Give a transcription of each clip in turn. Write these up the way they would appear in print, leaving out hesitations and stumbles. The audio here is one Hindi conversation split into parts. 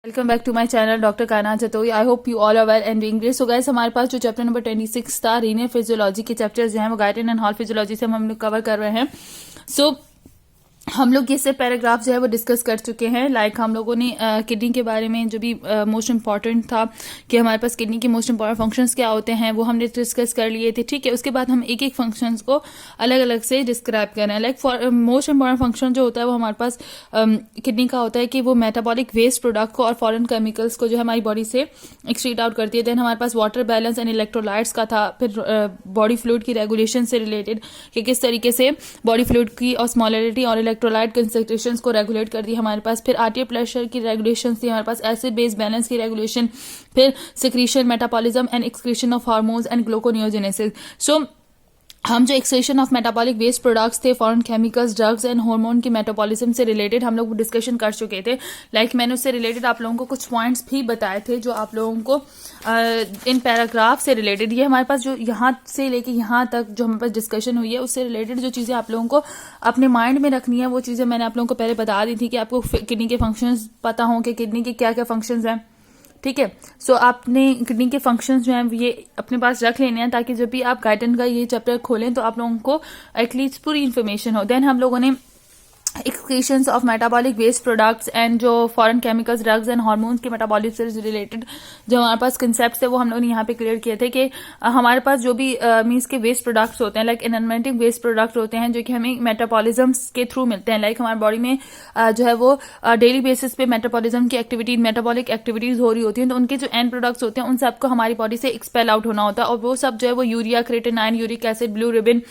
Welcome back to my channel doctor Kana Jatoi. I hope you all are well and doing great. So guys, हमारे पास जो चैप्टर नंबर 26 था रीनल फिजियोलॉजी के चैप्टर्स जो हैं वो गाइटन एंड हॉल फिजियोलॉजी से हम लोग कवर कर रहे हैं। सो हम लोग इससे पैराग्राफ जो है वो डिस्कस कर चुके हैं। लाइक हम लोगों ने किडनी के बारे में जो भी मोस्ट इंपॉर्टेंट था कि हमारे पास किडनी के मोस्ट इंपॉर्टेंट फंक्शंस क्या होते हैं वो हमने डिस्कस कर लिए थे। ठीक है, उसके बाद हम एक एक फंक्शंस को अलग अलग से डिस्क्राइब कर रहे हैं। लाइक मोस्ट इंपॉर्टेंट फंक्शन जो होता है वो हमारे पास किडनी का होता है कि वो मेटाबॉलिक वेस्ट प्रोडक्ट को और फॉरेन केमिकल्स को जो है हमारी बॉडी से एक्सक्रीट आउट करती है। देन हमारे पास वाटर बैलेंस एंड इलेक्ट्रोलाइट्स का था। फिर बॉडी फ्लूइड की रेगुलेशन से रिलेटेड कि किस तरीके से बॉडी फ्लूइड की ऑस्मोलरिटी और इलेक्ट्रोलाइट कंसंट्रेशंस को रेगुलेट कर दी हमारे पास। फिर आर्टियल प्रेशर की रेगुलेशन थी हमारे पास, एसिड बेस बैलेंस की रेगुलेशन, फिर secretion, metabolism and excretion of hormones and gluconeogenesis. So हम जो excretion of metabolic waste products थे, foreign chemicals, drugs and hormone की मेटाबॉलिज्म से रिलेटेड हम लोग डिस्कशन कर चुके थे। लाइक मैंने उससे रिलेटेड आप लोगों को कुछ पॉइंट्स भी बताए थे जो आप लोगों को इन पैराग्राफ से रिलेटेड, ये हमारे पास जो यहाँ से लेके यहाँ तक जो हमारे पास डिस्कशन हुई है उससे रिलेटेड जो चीज़ें आप लोगों को अपने माइंड में रखनी है वो चीज़ें मैंने आप लोगों को पहले बता दी थी कि आपको किडनी के फंक्शंस पता हों कि किडनी के क्या क्या फंक्शंस हैं। ठीक है, सो आपने किडनी के फंक्शंस जो हैं ये अपने पास रख लेने हैं ताकि जब भी आप गाइडन का ये चैप्टर खोलें तो आप लोगों को एटलीस्ट पूरी इन्फॉर्मेशन हो। देन हम लोगों ने excretions of metabolic waste products and जो foreign chemicals, drugs and hormones के मेटाबॉलिज्म से रिलेटेड जो हमारे पास कंसेप्ट है वो हम लोगों ने यहाँ पे क्लियर किए थे कि हमारे पास जो भी मीन्स के वेस्ट प्रोडक्ट्स होते हैं, लाइक एनवायरमेंटल वेस्ट प्रोडक्ट होते हैं जो कि हमें मेटाबॉलिज्म के थ्रू मिलते हैं। लाइक हमारी बॉडी में जो है वो डेली बेसिस पे मेटाबॉलिज्म की एक्टिविटी, मेटाबॉलिक एक्टिविटीज हो रही होती हैं, तो उनके जो एंड प्रोडक्ट्स होते हैं उन सबको हमारी बॉडी से एक्सपेल आउट होना होता है और वो सब जो है वो urea, creatinine, uric acid, blue ribbon,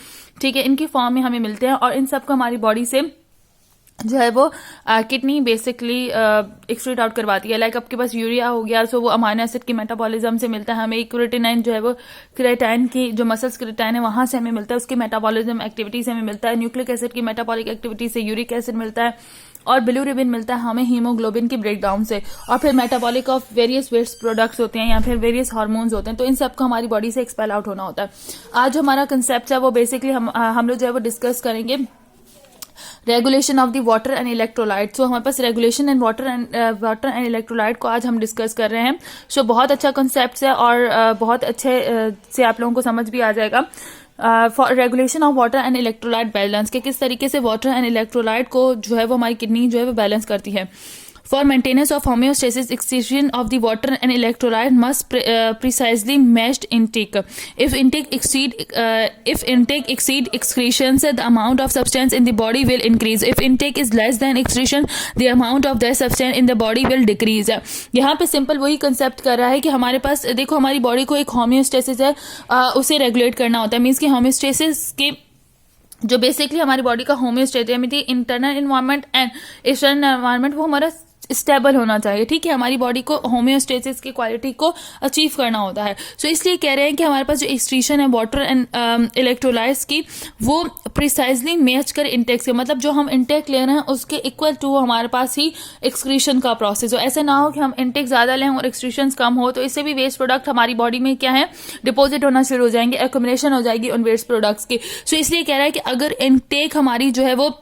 ठीक है, इनकी फॉर्म में हमें मिलते हैं और इन सबको हमारी बॉडी से जो है वो किडनी बेसिकली एक्सक्रीट आउट करवाती है। लाइक आपके पास यूरिया हो गया, सो वो अमाइनो एसिड की मेटाबॉलिज्म से मिलता है हमें। क्रेटिनाइन जो है वो क्रेटाइन की जो मसल्स क्रेटाइन है वहां से हमें मिलता है, उसकी मेटाबॉलिज्म एक्टिविटी से हमें मिलता है। न्यूक्लिक एसिड की मेटाबॉलिक एक्टिविटी से यूरिक एसिड मिलता है और ब्लू रिबन मिलता है हमें हीमोग्लोबिन की ब्रेकडाउन से। और फिर metabolic of various waste products होते हैं या फिर वेरियस हार्मोन्स होते हैं, तो इन सबको हमारी बॉडी से एक्सपेल आउट होना होता है। आज हमारा कंसेप्ट है वो बेसिकली हम लोग जो है वो डिस्कस करेंगे regulation of the water and electrolyte. So हमारे पास regulation and water and electrolyte को आज हम डिस्कस कर रहे हैं। सो बहुत अच्छा कंसेप्ट है और बहुत अच्छे से आप लोगों को समझ भी आ जाएगा। For regulation of water and electrolyte balance के किस तरीके से वाटर एंड इलेक्ट्रोलाइट को जो है वो हमारी किडनी जो है वो बैलेंस करती है। For maintenance of homeostasis, excretion of the water and electrolyte must precisely matched intake. If intake exceed excretions, the amount of substance in the body will increase. If intake is less than excretion, the amount of that substance in the body will decrease. यहाँ पे सिंपल वही कंसेप्ट कर रहा है कि हमारे पास देखो हमारी बॉडी को एक होम्योस्टेसिस है, उसे रेगुलेट करना होता है। मीन्स कि होम्योस्टेसिस के जो बेसिकली हमारी बॉडी का homeostat internal environment and external environment वो हमारा स्टेबल होना चाहिए। ठीक है, हमारी बॉडी को होम्योस्टेसिस की क्वालिटी को अचीव करना होता है। सो इसलिए कह रहे हैं कि हमारे पास जो एक्सक्रीशन है वाटर एंड इलेक्ट्रोलाइट्स की वो प्रिसाइजली मैच कर इंटेक से, मतलब जो हम इंटेक ले रहे हैं उसके इक्वल टू हमारे पास ही एक्सक्रीशन का प्रोसेस हो। ऐसा ना हो कि हम इंटेक ज्यादा लें और एक्सक्रीशन कम हो, तो इससे भी वेस्ट प्रोडक्ट हमारी बॉडी में क्या है डिपोजिट होना शुरू हो जाएंगे, एक्यूमुलेशन हो जाएगी उन वेस्ट प्रोडक्ट्स की। सो इसलिए कह रहा है कि अगर इंटेक हमारी जो है वो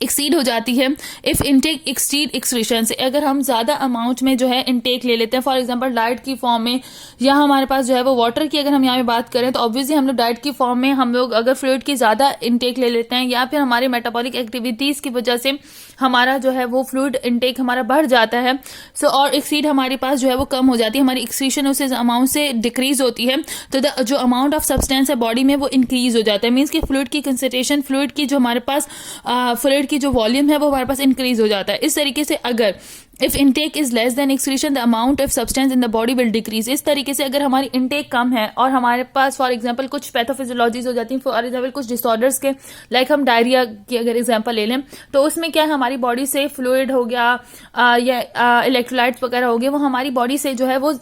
एक्सीड हो जाती है, इफ इनटेक एक्सीड एक्सक्रीशन से, अगर हम ज्यादा अमाउंट में जो है इनटेक ले लेते हैं, फॉर एग्जांपल डाइट की फॉर्म में या हमारे पास जो है वो वाटर की अगर हम यहाँ पे बात करें तो ऑब्वियसली हम लोग डाइट की फॉर्म में हम लोग अगर फ्लूइड की ज्यादा इनटेक ले लेते हैं या फिर हमारे मेटाबॉलिक एक्टिविटीज की वजह से हमारा जो है वो फ्लूइड इनटेक हमारा बढ़ जाता है, सो और एक्सीड हमारे पास जो है वो कम हो जाती है, हमारी एक्सक्रीशन उस अमाउंट से डिक्रीज होती है, तो जो अमाउंट ऑफ सब्सटेंस है बॉडी में वो इंक्रीज हो जाता है। मीन्स कि फ्लूइड की कंसंट्रेशन, फ्लूइड की जो हमारे पास फ्लूइड की जो वॉल्यूम है वो हमारे पास इंक्रीज हो जाता है। इस तरीके से अगर if intake is less than excretion the amount of substance in the body will decrease. इस तरीके से अगर हमारी इनटेक कम है और हमारे पास फॉर एग्जांपल कुछ पैथोफिजियोलॉजीज हो जाती हैं, फॉर एग्जांपल कुछ डिसऑर्डर्स के, लाइक हम डायरिया की अगर एग्जांपल ले लें तो उसमें क्या है हमारी बॉडी से फ्लूइड हो गया या इलेक्ट्रोलाइट्स वगैरह हो गए, वो हमारी बॉडी से जो है वो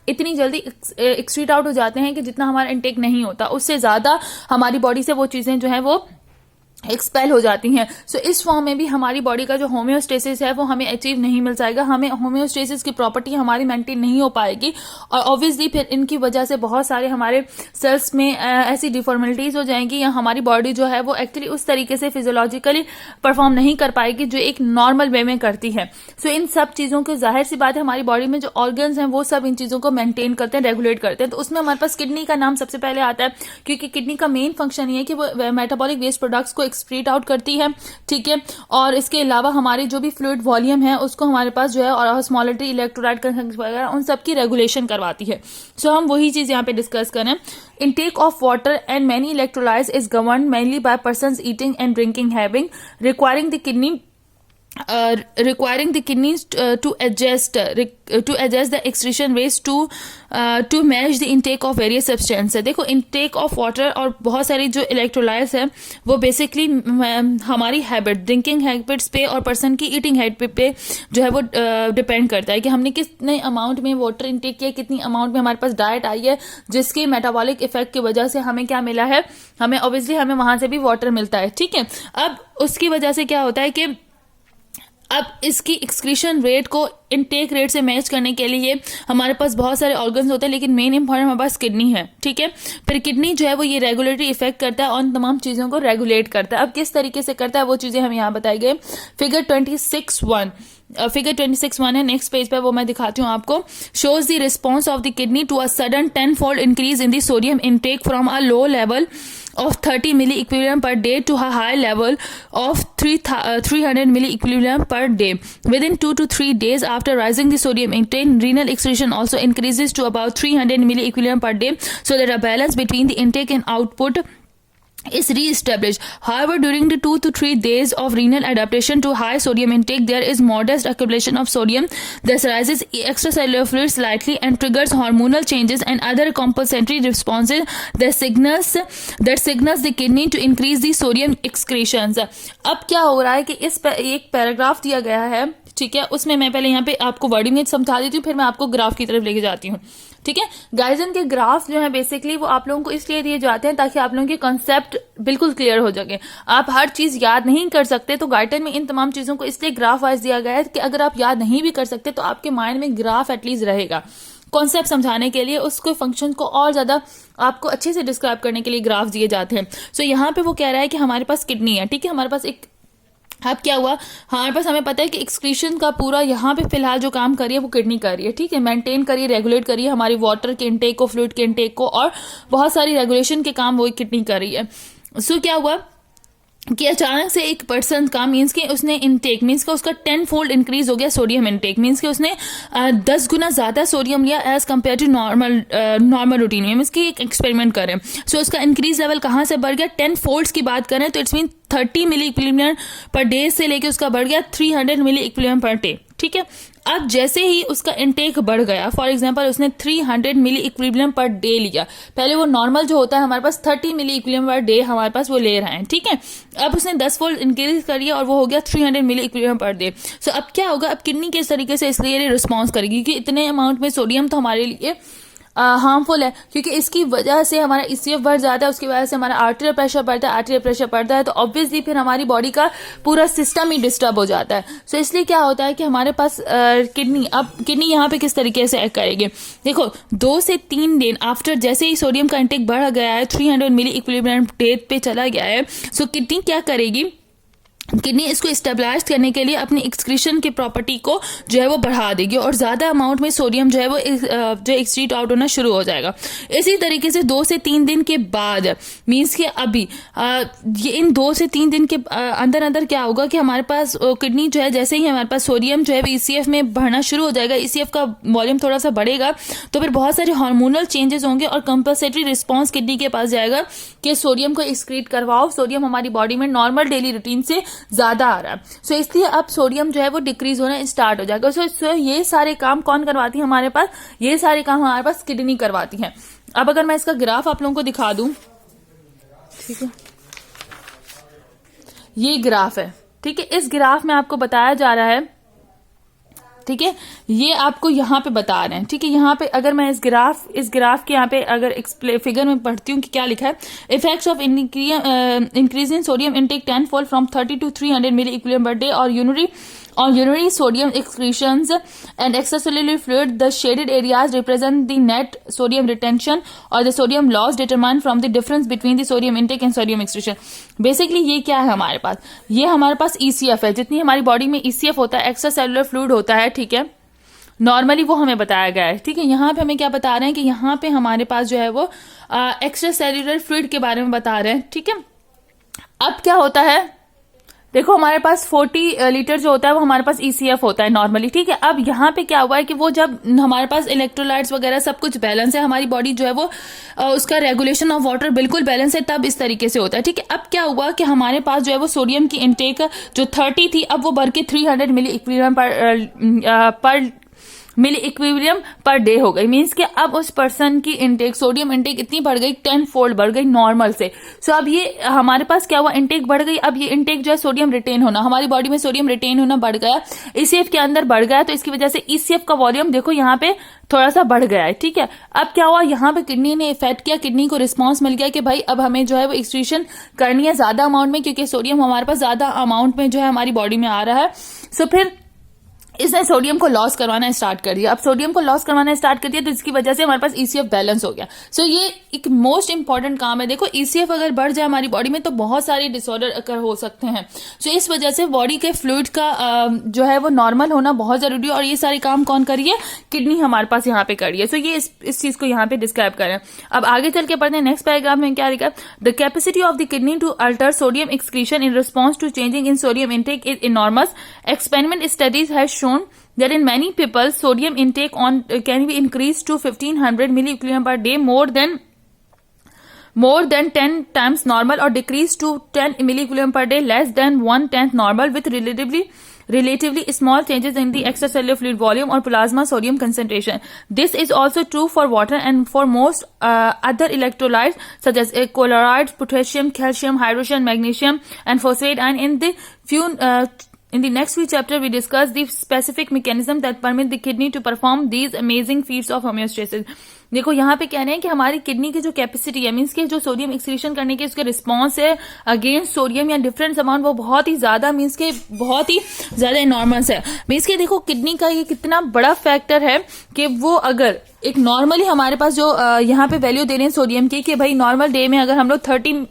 इतनी जल्दी एक्सक्रीट आउट हो जाते हैं कि जितना हमारा इनटेक नहीं होता उससे ज्यादा हमारी बॉडी से वो चीजें जो है वो एक्सपेल हो जाती हैं। सो इस फॉर्म में भी हमारी बॉडी का जो होम्योस्टेसिस है वो हमें अचीव नहीं मिल जाएगा, हमें होम्योस्टेसिस की प्रॉपर्टी हमारी मेंटेन नहीं हो पाएगी और ऑब्वियसली फिर इनकी वजह से बहुत सारे हमारे सेल्स में ऐसी डिफॉर्मेलिटीज हो जाएंगी या हमारी बॉडी जो है वो एक्चुअली उस तरीके से फिजियोलॉजिकली परफॉर्म नहीं कर पाएगी जो एक नॉर्मल वे में करती है। सो इन सब चीज़ों को जाहिर सी बात है हमारी बॉडी में जो ऑर्गन्स हैं वो सब इन चीज़ों को मेंटेन करते हैं, रेगुलेट करते हैं। तो उसमें हमारे पास किडनी का नाम सबसे पहले आता है क्योंकि किडनी का मेन फंक्शन ये है कि वो मेटाबॉलिक वेस्ट प्रोडक्ट्स को एक्सक्रीट आउट करती है, ठीक है। और इसके अलावा हमारे जो भी फ्लूइड वॉल्यूम है उसको हमारे पास जो है और ऑस्मोलिटी, इलेक्ट्रोलाइट वगैरह उन सब की रेगुलेशन करवाती है। सो हम वही चीज यहाँ पे डिस्कस करें। Intake of water and many electrolytes is governed mainly by persons eating and drinking having requiring the kidneys to adjust the excretion rates to match the intake of various substances। देखो intake of water और बहुत सारी जो electrolytes है वो बेसिकली हमारी हैबिट, ड्रिंकिंग हैबिट्स पे और पर्सन की ईटिंग हैबिट पे जो है वो डिपेंड करता है कि हमने कितने अमाउंट में वाटर इंटेक किया, कितनी अमाउंट में हमारे पास डाइट आई है, जिसके मेटाबॉलिक इफेक्ट की वजह से हमें क्या मिला है, हमें ऑब्वियसली हमें वहां से भी वाटर मिलता है, ठीक है। अब उसकी वजह से क्या होता है कि अब इसकी एक्सक्रीशन रेट को इनटेक रेट से मैच करने के लिए हमारे पास बहुत सारे ऑर्गन्स होते हैं लेकिन मेन इंपॉर्टेंट हमारे पास किडनी है, ठीक है। फिर किडनी जो है वो ये रेगुलेटरी इफेक्ट करता है और उन तमाम चीज़ों को रेगुलेट करता है। अब किस तरीके से करता है वो चीज़ें हम यहाँ बताई गए। फिगर 26.1 है नेक्स्ट पेज पर, वो मैं दिखाती हूँ आपको। Shows the response of the kidney to a sudden 10-fold increase in the sodium intake from a low level of 30 milliequivalent per day to a high level of 300 milliequivalent per day. Within 2 to 3 days after rising the sodium intake, renal excretion also increases to about 300 milliequivalent per day, so that a balance between the intake and output is re-established. However, during the 2 to 3 days of renal adaptation to high sodium intake, there is modest accumulation of sodium. This rises extracellular fluid slightly and triggers hormonal changes and other compensatory responses that signals the kidney to increase the sodium excretions. अब क्या हो रहा है कि इस एक पैराग्राफ दिया गया है, ठीक है, उसमें मैं पहले यहाँ पे आपको वर्डिंग में समझा देती हूँ, फिर मैं आपको ग्राफ की तरफ लेके जाती हूँ, ठीक है। गाइजन के ग्राफ जो है बेसिकली वो आप लोगों को इसलिए दिए जाते हैं ताकि आप लोगों के कॉन्सेप्ट बिल्कुल क्लियर हो सके। आप हर चीज याद नहीं कर सकते तो गाइडन में इन तमाम चीजों को इसलिए ग्राफ वाइज दिया गया है कि अगर आप याद नहीं भी कर सकते तो आपके माइंड में ग्राफ एटलीस्ट रहेगा कॉन्सेप्ट समझाने के लिए, उसको फंक्शन को और ज्यादा आपको अच्छे से डिस्क्राइब करने के लिए ग्राफ दिए जाते हैं। सो यहाँ पे वो कह रहा है कि हमारे पास किडनी है, ठीक है, हमारे पास एक, अब क्या हुआ हमारे पास, हमें पता है कि एक्सक्रीशन का पूरा यहाँ पे फिलहाल जो काम करिए वो किडनी कर रही है, ठीक है, मेंटेन करिए, रेगुलेट करिए हमारी वाटर के इनटेक को, फ्लूइड के इनटेक को, और बहुत सारी रेगुलेशन के काम वो किडनी कर रही है। सो क्या हुआ कि अचानक से एक पर्सन का मीन्स कि उसने इनटेक मीन्स का उसका 10-fold इंक्रीज हो गया सोडियम इनटेक, मीन्स कि उसने 10 गुना ज्यादा सोडियम लिया as compare to normal routine में, मीन्स कि एक एक्सपेरिमेंट करें। सो उसका इंक्रीज लेवल कहाँ से बढ़ गया, 10 folds की बात करें तो इट्स मीन 30 मिलीइक्विलिब्रियम पर डे से लेके उसका बढ़ गया 300 मिलीइक्विलिब्रियम पर डे, ठीक है। अब जैसे ही उसका इनटेक बढ़ गया, फॉर एग्जांपल उसने 300 मिलीइक्विलिब्रियम पर डे लिया, पहले वो नॉर्मल जो होता है हमारे पास 30 मिलीइक्विलिब्रियम पर डे हमारे पास वो ले रहे हैं, ठीक है। अब उसने 10 fold इंक्रीज करिए और वो हो गया 300 मिलीइक्विलिब्रियम पर डे। सो अब क्या होगा, अब किडनी किस तरीके से इसलिए रिस्पॉन्स करेगी कि इतने अमाउंट में सोडियम तो हमारे लिए हार्मफुल है, क्योंकि इसकी वजह से हमारा ईसीएफ बढ़ जाता है, उसकी वजह से हमारा आर्टेरियल प्रेशर बढ़ता है, आर्टेरियल प्रेशर बढ़ता है तो ऑब्वियसली फिर हमारी बॉडी का पूरा सिस्टम ही डिस्टर्ब हो जाता है। सो इसलिए क्या होता है कि हमारे पास किडनी, अब किडनी यहाँ पे किस तरीके से एक्ट करेगी, देखो 2 से 3 दिन आफ्टर जैसे ही सोडियम का इंटेक बढ़ गया है, 300 मिलीइक्विलिब्रियम डे पे चला गया है, सो किडनी क्या करेगी, किडनी इसको स्टेबलाइज करने के लिए अपनी एक्सक्रीशन की प्रॉपर्टी को जो है वो बढ़ा देगी और ज्यादा अमाउंट में सोडियम जो है वो जो एक्सक्रीट आउट होना शुरू हो जाएगा। इसी तरीके से 2 से 3 दिन के बाद मीन्स कि अभी ये इन 2 से 3 दिन के अंदर अंदर क्या होगा कि हमारे पास किडनी जो है, जैसे ही हमारे पास सोडियम जो है ईसीएफ में बढ़ना शुरू हो जाएगा, ईसीएफ का वॉल्यूम थोड़ा सा बढ़ेगा तो फिर बहुत सारे हार्मोनल चेंजेस होंगे और कंपनसेटरी रिस्पॉन्स किडनी के पास जाएगा कि सोडियम को एक्सक्रीट करवाओ, सोडियम हमारी बॉडी में नॉर्मल डेली रूटीन से ज्यादा आ रहा है। सो इसलिए अब सोडियम जो है वो डिक्रीज होना स्टार्ट हो जाएगा। सो ये सारे काम कौन करवाती है हमारे पास, ये सारे काम हमारे पास किडनी करवाती है। अब अगर मैं इसका ग्राफ आप लोगों को दिखा दूं, ठीक है, ये ग्राफ है, ठीक है, इस ग्राफ में आपको बताया जा रहा है ठीक है, ये आपको यहाँ पे बता रहे हैं। ठीक है, यहाँ पे अगर मैं इस ग्राफ के यहाँ पे अगर फिगर में पढ़ती हूँ कि क्या लिखा है, effects of increase in sodium intake 10 fold from 30 to 300 milli equilibrium per day और urinary sodium excretions and extracellular fluid. The shaded areas represent the net sodium retention or the sodium loss determined from the difference between the sodium intake and sodium excretion. Basically ये क्या है हमारे पास, ये हमारे पास ECF है। जितनी हमारी बॉडी में ECF होता है, एक्स्ट्रा सेलुलर फ्लूइड होता है, ठीक है, नॉर्मली वो हमें बताया गया है। ठीक है, यहाँ पे हमें क्या बता रहे हैं कि यहाँ पे हमारे पास जो है वो एक्स्ट्रा सेलुलर फ्लूइड के बारे में बता रहे हैं। ठीक है, अब क्या होता है, देखो हमारे पास 40 लीटर जो होता है वो हमारे पास ECF होता है नॉर्मली। ठीक है, अब यहाँ पे क्या हुआ है कि वो जब हमारे पास इलेक्ट्रोलाइट्स वगैरह सब कुछ बैलेंस है, हमारी बॉडी जो है वो उसका रेगुलेशन ऑफ वाटर बिल्कुल बैलेंस है, तब इस तरीके से होता है। ठीक है, अब क्या हुआ कि हमारे पास जो है वो सोडियम की इनटेक जो 30 थी, अब वो बढ़ के 300 मिली इक्विलिब्रियम पर डे हो गई। मीन्स कि अब उस पर्सन की इनटेक, सोडियम इनटेक इतनी बढ़ गई, 10 फोल्ड बढ़ गई नॉर्मल से। सो अब ये हमारे पास क्या हुआ, इनटेक बढ़ गई। अब ये इनटेक जो है सोडियम रिटेन होना, हमारी बॉडी में सोडियम रिटेन होना बढ़ गया, ECF के अंदर बढ़ गया, तो इसकी वजह से ECF का वॉल्यूम देखो यहाँ पे थोड़ा सा बढ़ गया है। ठीक है, अब क्या हुआ, यहाँ पे किडनी ने इफेक्ट किया, किडनी को रिस्पॉन्स मिल गया कि भाई अब हमें जो है वो एक्सक्रीशन करनी है ज्यादा अमाउंट में, क्योंकि सोडियम हमारे पास ज्यादा अमाउंट में जो है हमारी बॉडी में आ रहा है। सो फिर इसने सोडियम को लॉस करवाना स्टार्ट कर दिया। अब सोडियम को लॉस करवाना स्टार्ट कर दिया तो इसकी वजह से हमारे पास ECF बैलेंस हो गया। सो ये एक मोस्ट इंपॉर्टेंट काम है। देखो ECF अगर बढ़ जाए हमारी बॉडी में तो बहुत सारे डिसऑर्डर अकर हो सकते हैं। सो इस वजह से बॉडी के फ्लूइड का जो है वो नॉर्मल होना बहुत जरूरी है, और ये सारे काम कौन करिए, किडनी हमारे पास यहाँ पे करिए। सो ये इस चीज को यहाँ पे डिस्क्राइब करें। अब आगे चल के पढ़ते हैं नेक्स्ट पैराग्राफ में क्या लिखा है, the capacity of the kidney to alter sodium excretion in response to changing in sodium intake is enormous. Experiment studies has shown that in many people sodium intake can be increased to 1500 milliequivalent per day, more than 10 times normal, or decreased to 10 milliequivalent per day, less than 1/10 normal, with relatively small changes in the extracellular fluid volume or plasma sodium concentration. This is also true for water and for most other electrolytes such as chlorides, potassium, calcium, hydrogen, magnesium, and phosphate. And in the next few chapters, we discuss the specific mechanism that permit the kidney to perform these amazing feats of homeostasis. देखो यहाँ पे कह रहे हैं कि हमारी किडनी की जो कैपेसिटी है, मीन्स के जो सोडियम एक्सक्रीशन करने के उसके रिस्पॉन्स है अगेंस्ट सोडियम या डिफरेंट अमाउंट, वो बहुत ही ज्यादा, मीन्स के बहुत ही ज्यादा इनॉर्मस है। मीन्स के देखो किडनी का ये कितना बड़ा फैक्टर है कि वो अगर एक नॉर्मली हमारे पास जो यहाँ पे वैल्यू दे रहे हैं सोडियम की कि भाई नॉर्मल डे में अगर हम लोग 30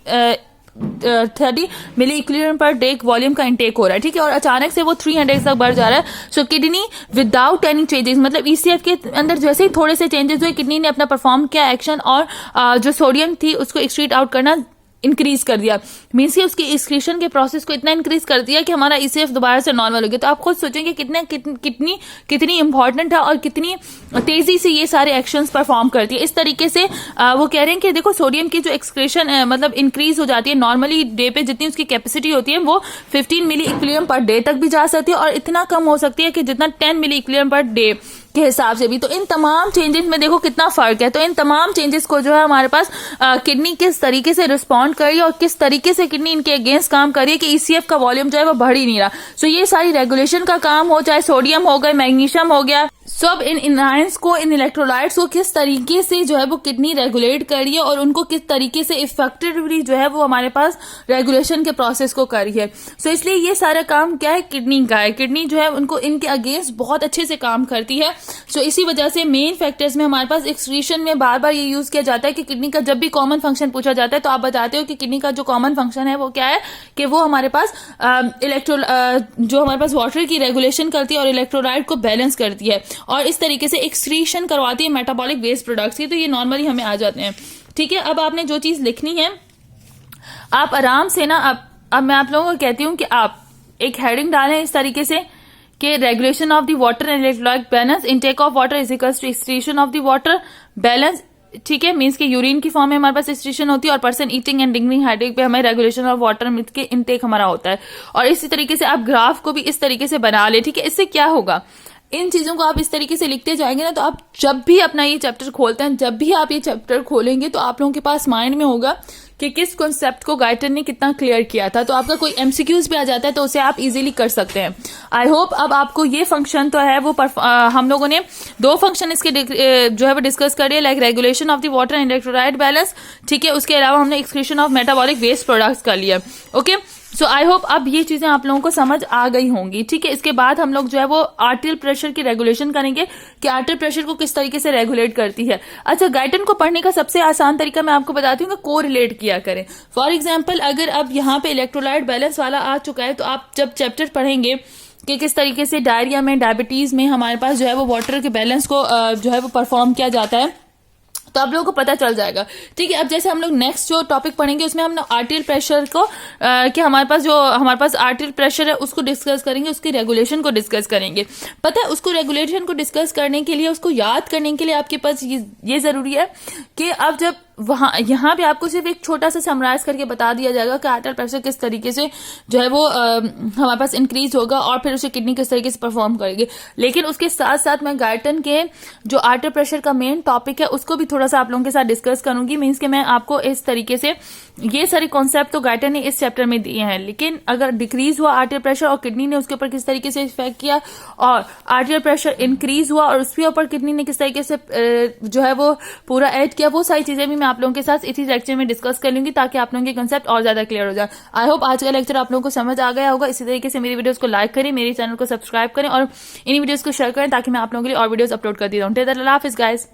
मिली इक्विलिब्रियम पर डे वॉल्यूम का इंटेक हो रहा है, ठीक है, और अचानक से वो 300 तक बढ़ जा रहा है। सो किडनी विदाउट एनी चेंजेस, मतलब ECF के अंदर जैसे ही थोड़े से चेंजेस हुए, किडनी ने अपना परफॉर्म किया एक्शन और जो सोडियम थी उसको एक्सक्रीट आउट करना इंक्रीज कर दिया। मीन्स कि उसकी एक्सक्रीशन के प्रोसेस को इतना इंक्रीज कर दिया कि हमारा ECF दोबारा से नॉर्मल हो गया। तो आप खुद सोचेंगे कितनी इंपॉर्टेंट है और कितनी तेजी से ये सारे एक्शंस परफॉर्म करती है। इस तरीके से वो कह रहे हैं कि देखो सोडियम की जो एक्सक्रीशन मतलब इंक्रीज हो जाती है, नॉर्मली डे पे जितनी उसकी कैपेसिटी होती है वो 15 मिली इक्विलिब्रियम पर डे तक भी जा सकती है, और इतना कम हो सकती है कि जितना 10 मिली इक्विलिब्रियम पर डे के हिसाब से भी। तो इन तमाम चेंजेस में देखो कितना फर्क है। तो इन तमाम चेंजेस को जो है हमारे पास किडनी किस तरीके से रिस्पॉन्ड कर रही है और किस तरीके से किडनी इनके अगेंस्ट काम कर रही है कि ECF का वॉल्यूम जो है वो बढ़ ही नहीं रहा। सो ये सारी रेगुलेशन का काम हो, चाहे सोडियम हो गया, मैग्नीशियम हो गया, सब इन आयंस को, इन इलेक्ट्रोलाइट्स को किस तरीके से जो है वो किडनी रेगुलेट कर रही है और उनको किस तरीके से इफेक्टिवली जो है वो हमारे पास रेगुलेशन के प्रोसेस को कर रही है। सो इसलिए ये सारा काम क्या है, किडनी का है। किडनी जो है उनको इनके अगेंस्ट बहुत अच्छे से काम करती है। सो इसी वजह से मेन फैक्टर्स में हमारे पास एक्सक्रीशन में बार बार ये यूज किया जाता है कि किडनी का जब भी कॉमन फंक्शन पूछा जाता है तो आप बताते हो कि किडनी का जो कॉमन फंक्शन है वो क्या है, कि वो हमारे पास जो हमारे पास वाटर की रेगुलेशन करती है और इलेक्ट्रोलाइट को बैलेंस करती है, और इस तरीके से एक्सक्रीशन करवाती है मेटाबॉलिक वेस्ट प्रोडक्ट्स की। तो ये नॉर्मली हमें आ जाते हैं, ठीक है। अब आपने जो चीज लिखनी है आप आराम से ना, अब मैं आप लोगों को कहती हूं कि आप एक हेडिंग डालें इस तरीके से कि regulation of the water and electrolyte balance, intake of water is equals to excretion of the water balance, ठीक है। मीन्स के यूरिन की फॉर्म में हमारे पास एक्सक्रीशन होती है, और person eating and drinking headache पे हमें रेगुलेशन ऑफ वाटर के इनटेक हमारा होता है। और इसी तरीके से आप ग्राफ को भी इस तरीके से बना ले, ठीक है। इससे क्या होगा, इन चीजों को आप इस तरीके से लिखते जाएंगे ना, तो आप जब भी अपना ये चैप्टर खोलते हैं, जब भी आप ये चैप्टर खोलेंगे तो आप लोगों के पास माइंड में होगा कि किस कॉन्सेप्ट को गाइटन ने कितना क्लियर किया था। तो आपका कोई एमसीक्यूज भी आ जाता है तो उसे आप इजीली कर सकते हैं। आई होप अब आपको ये फंक्शन तो है वो हम लोगों ने 2 फंक्शन इसके जो है वो डिस्कस करिए, like regulation of the water and electrolyte balance, ठीक है। उसके अलावा हमने excretion of metabolic waste products कर लिया, ओके। सो आई होप अब ये चीजें आप लोगों को समझ आ गई होंगी, ठीक है। इसके बाद हम लोग जो है वो आर्टियल प्रेशर की रेगुलेशन करेंगे कि आर्टियल प्रेशर को किस तरीके से रेगुलेट करती है। अच्छा, गाइटन को पढ़ने का सबसे आसान तरीका मैं आपको बताती हूँ कि को रिलेट किया करें। फॉर एग्जाम्पल, अगर अब यहाँ पे इलेक्ट्रोलाइट बैलेंस वाला आ चुका है तो आप जब चैप्टर पढ़ेंगे कि किस तरीके से डायरिया में, डायबिटीज में हमारे पास जो है वो वाटर के बैलेंस को जो है वो परफॉर्म किया जाता है, तो आप लोगों को पता चल जाएगा, ठीक है। अब जैसे हम लोग नेक्स्ट जो टॉपिक पढ़ेंगे उसमें हम आर्टियल प्रेशर को कि हमारे पास आर्टियल प्रेशर है उसको डिस्कस करेंगे, उसकी रेगुलेशन को डिस्कस करेंगे। पता है, उसको रेगुलेशन को डिस्कस करने के लिए, उसको याद करने के लिए आपके पास ये जरूरी है कि अब जब यहाँ पे आपको सिर्फ एक छोटा सा समराइज करके बता दिया जाएगा कि आर्टियल प्रेशर किस तरीके से जो है वो हमारे पास इंक्रीज होगा और फिर उसे किडनी किस तरीके से परफॉर्म करेगी। लेकिन उसके साथ साथ मैं गाइटन के जो आर्टियल प्रेशर का मेन टॉपिक है उसको भी थोड़ा सा आप लोगों के साथ डिस्कस करूंगी। मीन्स कि मैं आपको इस तरीके से ये सारे कॉन्सेप्ट तो गाइटन ने इस चैप्टर में दिए हैं, लेकिन अगर डिक्रीज हुआ आर्टियल प्रेशर और किडनी ने उसके ऊपर किस तरीके से इफेक्ट किया, और आर्टियल प्रेशर इंक्रीज हुआ और उसके ऊपर किडनी ने किस तरीके से जो है वो पूरा ऐड किया, वो सारी चीजें भी मैं आप लोगों के साथ इसी लेक्चर में डिस्कस कर लूंगी ताकि आप लोगों के कंसेप्ट और ज्यादा क्लियर हो जाए। आई होप आज का लेक्चर आप लोगों को समझ आ गया होगा। इसी तरीके से मेरी वीडियोस को लाइक करें, मेरे चैनल को सब्सक्राइब करें और इन वीडियोस को शेयर करें ताकि मैं आप लोगों के लिए और वीडियोस अपलोड करती रहूं। टेक केयर, अल्लाह हाफिज़ गाइस।